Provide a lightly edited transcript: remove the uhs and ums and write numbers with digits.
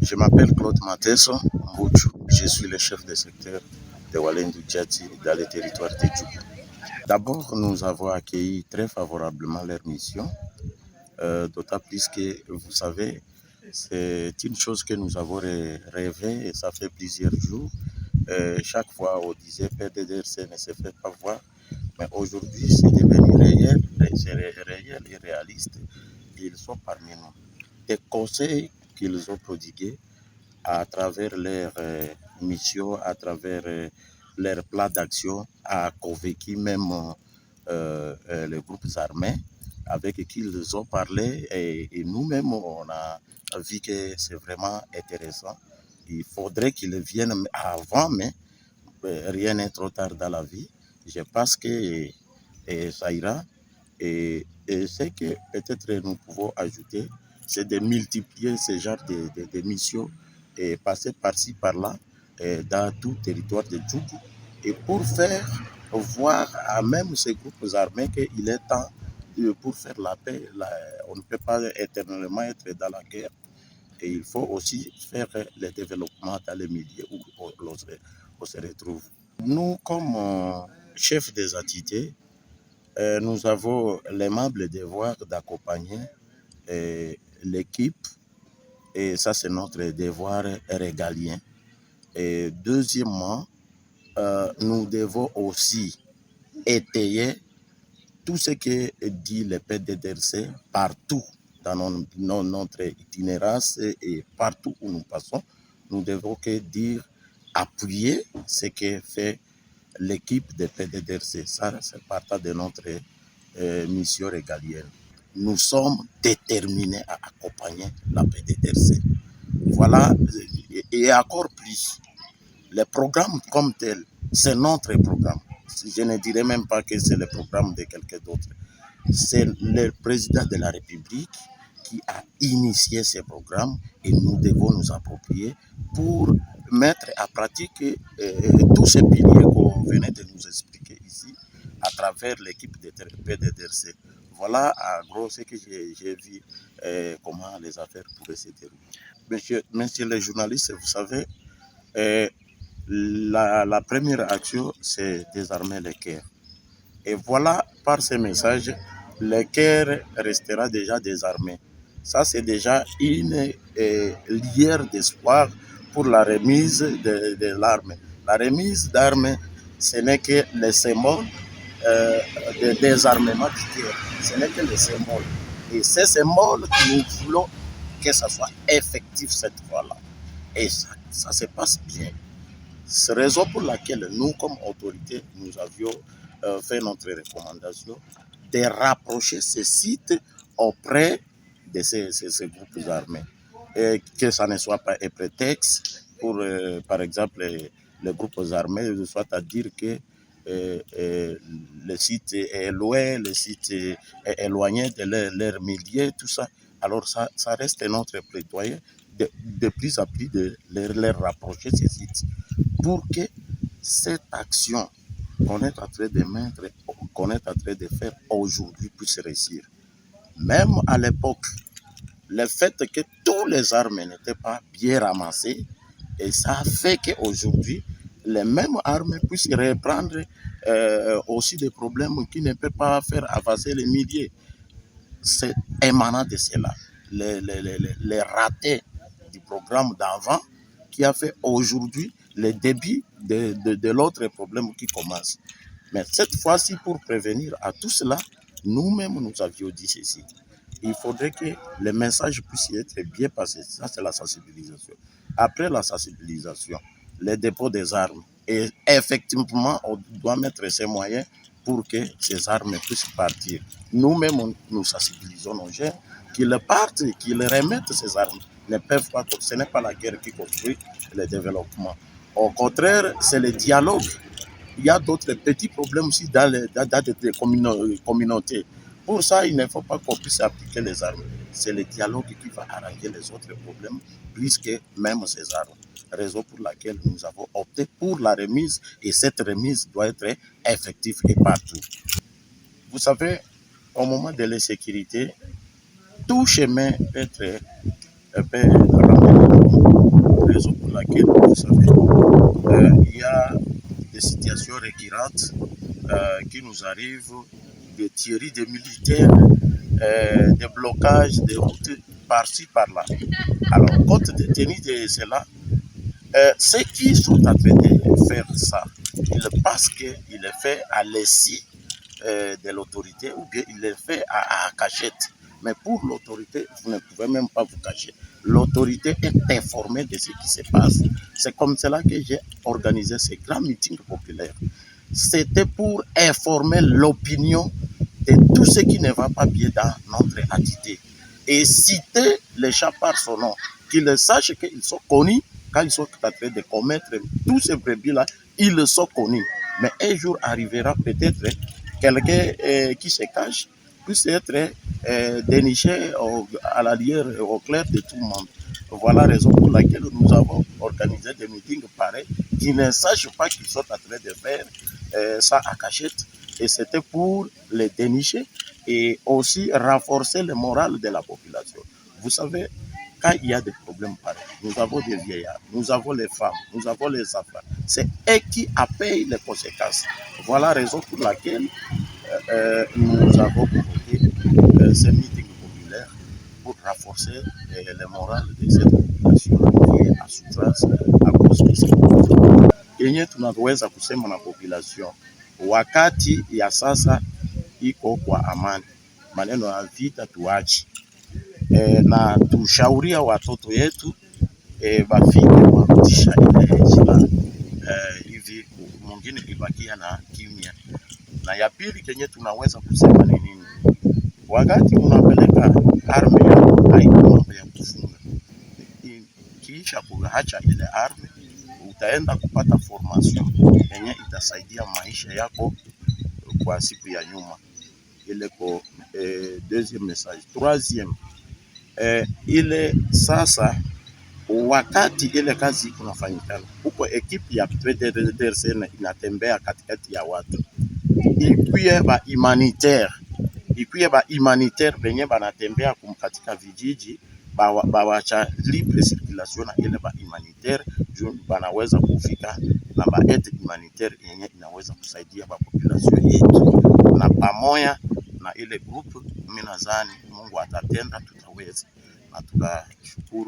Je m'appelle Claude Mateso Mbouchou. Je suis le chef de secteur de Walendu Djati dans le territoire de Djougou. D'abord, nous avons accueilli très favorablement leur mission, d'autant plus que, vous savez, c'est une chose que nous avons rêvé et ça fait plusieurs jours. Chaque fois, on disait PDDRC ne se fait pas voir, mais aujourd'hui, c'est devenu réel, réel et réaliste. Ils sont parmi nous. Des conseils qu'ils ont prodigués à travers leurs missions, à travers leurs plans d'action, a convaincu même les groupes armés avec qui ils ont parlé et nous-mêmes, on a vu que c'est vraiment intéressant. Il faudrait qu'ils viennent avant, mais rien n'est trop tard dans la vie. Je pense que ça ira. Et ce que peut-être nous pouvons ajouter, c'est de multiplier ce genre de missions et passer par-ci, par-là, dans tout territoire de Djougou. Et pour faire voir à même ces groupes armés qu'il est temps pour faire la paix. On ne peut pas éternellement être dans la guerre. Et il faut aussi faire le développement dans les milieux où on se retrouve. Nous, comme chefs des entités, nous avons l'aimable devoir d'accompagner l'équipe et ça c'est notre devoir régalien. Et deuxièmement, nous devons aussi étayer tout ce que dit le PDDRC partout dans notre itinérance et partout où nous passons. Nous devons que dire, appuyer ce que fait l'équipe de PDDRC. Ça, c'est partant de notre mission régalienne. Nous sommes déterminés à accompagner la PDDRC. Voilà, et encore plus, le programme comme tel, c'est notre programme. Je ne dirais même pas que c'est le programme de quelqu'un d'autre. C'est le président de la République qui a initié ce programme et nous devons nous approprier pour mettre à pratique tous ces piliers qu'on venait de nous expliquer ici à travers l'équipe de PDDRC. Voilà en gros ce que j'ai vu, comment les affaires pourraient se dérouler. Monsieur les journalistes, vous savez, la première action, c'est désarmer les Caire. Et voilà, par ces messages, le Caire restera déjà désarmé. Ça, c'est déjà une lueur d'espoir pour la remise de l'arme. La remise d'armes, ce n'est que le symbole de désarmement du Caire. Ce n'est que le symbole. Et c'est symbole que nous voulons que ça soit effectif cette fois-là. Et ça se passe bien. C'est la raison pour laquelle nous, comme autorité, nous avions fait notre recommandation de rapprocher ces sites auprès de ces groupes armés. Et que ça ne soit pas un prétexte pour, par exemple, les groupes armés, soit à dire que le site est loin, le site est éloigné de leur milieu, tout ça. Alors ça reste notre plaidoyer de plus en plus de les rapprocher ces sites pour que cette action qu'on est en train de mettre, qu'on est en train de faire aujourd'hui puisse réussir. Même à l'époque, le fait que tous les armes n'étaient pas bien ramassées, et ça a fait qu'aujourd'hui, les mêmes armes puissent reprendre aussi des problèmes qui ne peuvent pas faire avancer les milliers. C'est émanant de cela. Les ratés du programme d'avant qui a fait aujourd'hui le début de l'autre problème qui commence. Mais cette fois-ci, pour prévenir à tout cela, nous-mêmes, nous avions dit ceci. Il faudrait que le message puisse être bien passé. Ça, c'est la sensibilisation. Après la sensibilisation, le dépôt des armes. Et effectivement, on doit mettre ces moyens pour que ces armes puissent partir. Nous-mêmes, nous sensibilisons nos jeunes qu'ils partent, qu'ils remettent ces armes. Ne peuvent pas, ce n'est pas la guerre qui construit le développement. Au contraire, c'est le dialogue. Il y a d'autres petits problèmes aussi dans les communautés. Pour ça, il ne faut pas qu'on puisse appliquer les armes. C'est le dialogue qui va arranger les autres problèmes, plus que même ces armes. Raison pour laquelle nous avons opté pour la remise, et cette remise doit être effective et partout. Vous savez, au moment de l'insécurité, tout chemin peut être qui nous arrive, des tueries de militaires, des blocages, des routes par-ci, par-là. Alors, compte tenu de cela, ceux qui sont en train de faire ça, ils pensent qu'il est fait à l'insu de l'autorité ou bien il est fait à cachette. Mais pour l'autorité, vous ne pouvez même pas vous cacher. L'autorité est informée de ce qui se passe. C'est comme cela que j'ai organisé ces grands meetings populaires. C'était pour informer l'opinion de tout ce qui ne va pas bien dans notre entité. Et citer les chats par son nom, qu'ils sachent qu'ils sont connus quand ils sont en train de commettre tous ces brebis-là, ils sont connus. Mais un jour arrivera peut-être quelqu'un qui se cache puisse être déniché à la lumière au clair de tout le monde. Voilà la raison pour laquelle nous avons organisé des meetings pareils qui ne sachent pas qu'ils sont en train de faire ça à cachette. Et c'était pour les dénicher et aussi renforcer le moral de la population. Vous savez, quand il y a des problèmes pareils, nous avons des vieillards, nous avons les femmes, nous avons les enfants. C'est eux qui payent les conséquences. Voilà la raison pour laquelle nous avons convoqué ces meetings populaires pour renforcer le moral de cette population qui est à souffrance à cause de ces problèmes. Yenye tunaweza kusema na population, wakati ya sasa iko kwa amani, maneno ya vita tuache, na tushauria watoto yetu bafike kurudisha ile silaha hivi mwingine ibakia na kimya. Na ya pili kenye tunaweza kusema ni nini? Wakati unapeleka arme yako haiko mambo ya kufunga. Kisha kuacha ile arme utaenda kupata formation yenye itasaidia maisha yako kwa siku ya nyuma. Ile ko deuxième message. Troisième, ile sasa wakati ile kazi kunafanyikana huko, ekipi ya PDDRCN inatembea katikati ya watu, ikuye ba humanitaire benye banatembea katika vijiji bawacha libre circulation na ile ba humanitaire juu banaweza kufika na ba aide humanitaire yenye inaweza kusaidia ba population yetu, na pamoja na ile group, mimi nadhani Mungu atatenda, tutaweza na tunashukuru.